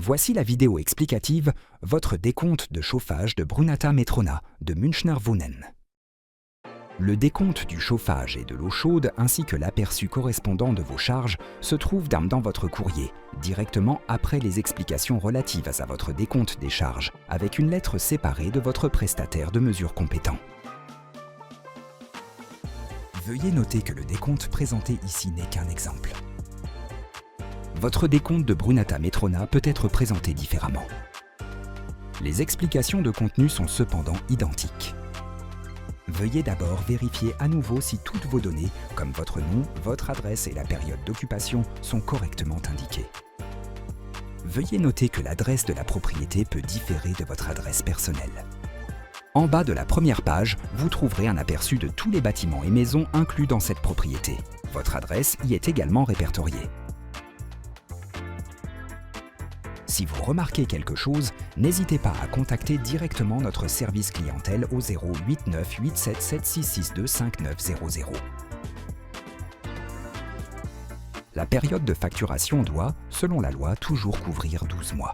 Voici la vidéo explicative « Votre décompte de chauffage de Brunata Metrona de Münchner Wohnen ». Le décompte du chauffage et de l'eau chaude ainsi que l'aperçu correspondant de vos charges se trouvent dans votre courrier, directement après les explications relatives à votre décompte des charges, avec une lettre séparée de votre prestataire de mesure compétent. Veuillez noter que le décompte présenté ici n'est qu'un exemple. Votre décompte de Brunata Metrona peut être présenté différemment. Les explications de contenu sont cependant identiques. Veuillez d'abord vérifier à nouveau si toutes vos données, comme votre nom, votre adresse et la période d'occupation, sont correctement indiquées. Veuillez noter que l'adresse de la propriété peut différer de votre adresse personnelle. En bas de la première page, vous trouverez un aperçu de tous les bâtiments et maisons inclus dans cette propriété. Votre adresse y est également répertoriée. Si vous remarquez quelque chose, n'hésitez pas à contacter directement notre service clientèle au 089 877 662 5900. La période de facturation doit, selon la loi, toujours couvrir 12 mois.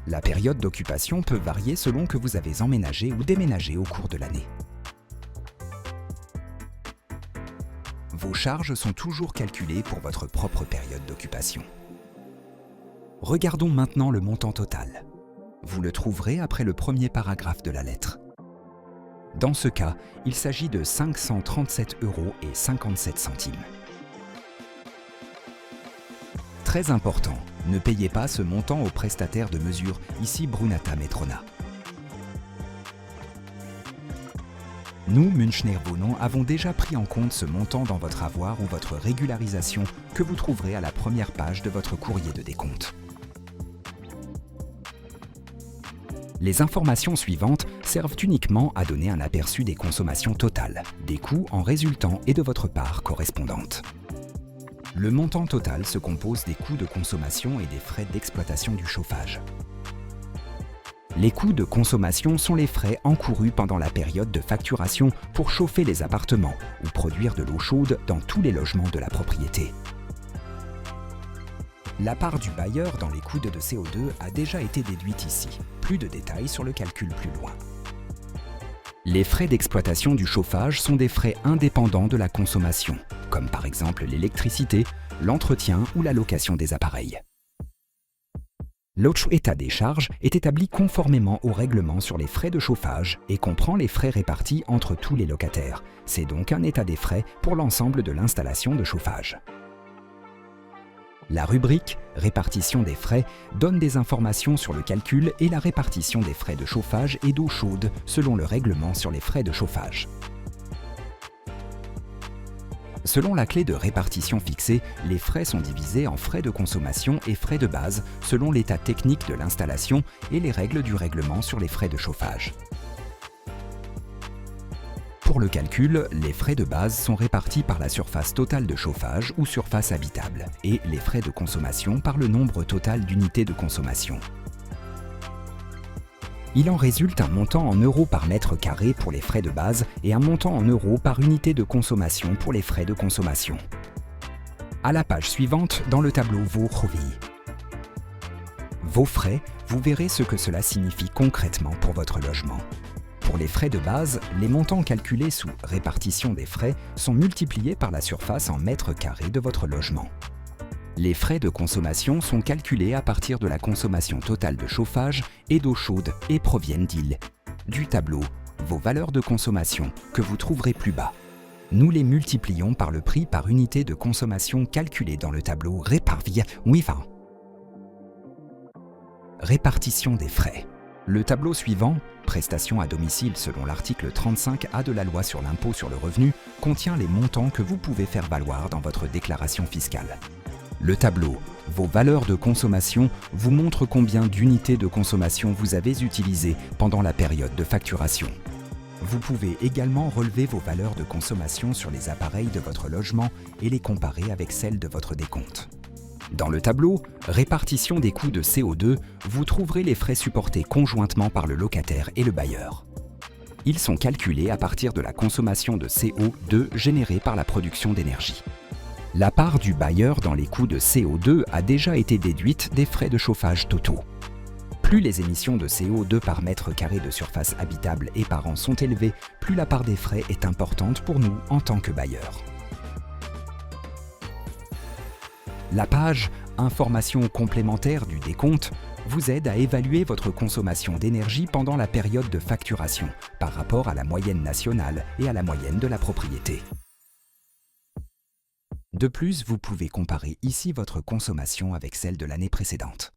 La période d'occupation peut varier selon que vous avez emménagé ou déménagé au cours de l'année. Vos charges sont toujours calculées pour votre propre période d'occupation. Regardons maintenant le montant total. Vous le trouverez après le premier paragraphe de la lettre. Dans ce cas, il s'agit de 537,57 €. Très important, ne payez pas ce montant au prestataire de mesure, ici Brunata Metrona. Nous, Münchner Wohnen, avons déjà pris en compte ce montant dans votre avoir ou votre régularisation que vous trouverez à la première page de votre courrier de décompte. Les informations suivantes servent uniquement à donner un aperçu des consommations totales, des coûts en résultant et de votre part correspondante. Le montant total se compose des coûts de consommation et des frais d'exploitation du chauffage. Les coûts de consommation sont les frais encourus pendant la période de facturation pour chauffer les appartements ou produire de l'eau chaude dans tous les logements de la propriété. La part du bailleur dans les coûts de CO2 a déjà été déduite ici. Plus de détails sur le calcul plus loin. Les frais d'exploitation du chauffage sont des frais indépendants de la consommation, comme par exemple l'électricité, l'entretien ou la location des appareils. L'autre état des charges est établi conformément au règlement sur les frais de chauffage et comprend les frais répartis entre tous les locataires. C'est donc un état des frais pour l'ensemble de l'installation de chauffage. La rubrique « Répartition des frais » donne des informations sur le calcul et la répartition des frais de chauffage et d'eau chaude selon le règlement sur les frais de chauffage. Selon la clé de répartition fixée, les frais sont divisés en frais de consommation et frais de base selon l'état technique de l'installation et les règles du règlement sur les frais de chauffage. Pour le calcul, les frais de base sont répartis par la surface totale de chauffage ou surface habitable et les frais de consommation par le nombre total d'unités de consommation. Il en résulte un montant en euros par mètre carré pour les frais de base et un montant en euros par unité de consommation pour les frais de consommation. À la page suivante, dans le tableau Vos frais, vous verrez ce que cela signifie concrètement pour votre logement. Pour les frais de base, les montants calculés sous répartition des frais sont multipliés par la surface en mètres carrés de votre logement. Les frais de consommation sont calculés à partir de la consommation totale de chauffage et d'eau chaude et proviennent du tableau Vos valeurs de consommation que vous trouverez plus bas. Nous les multiplions par le prix par unité de consommation calculé dans le tableau Répartition des frais. Le tableau suivant, Prestations à domicile selon l'article 35A de la loi sur l'impôt sur le revenu, contient les montants que vous pouvez faire valoir dans votre déclaration fiscale. Le tableau Vos valeurs de consommation vous montre combien d'unités de consommation vous avez utilisées pendant la période de facturation. Vous pouvez également relever vos valeurs de consommation sur les appareils de votre logement et les comparer avec celles de votre décompte. Dans le tableau « Répartition des coûts de CO2 », vous trouverez les frais supportés conjointement par le locataire et le bailleur. Ils sont calculés à partir de la consommation de CO2 générée par la production d'énergie. La part du bailleur dans les coûts de CO2 a déjà été déduite des frais de chauffage totaux. Plus les émissions de CO2 par mètre carré de surface habitable et par an sont élevées, plus la part des frais est importante pour nous en tant que bailleurs. La page « Informations complémentaires du décompte » vous aide à évaluer votre consommation d'énergie pendant la période de facturation par rapport à la moyenne nationale et à la moyenne de la propriété. De plus, vous pouvez comparer ici votre consommation avec celle de l'année précédente.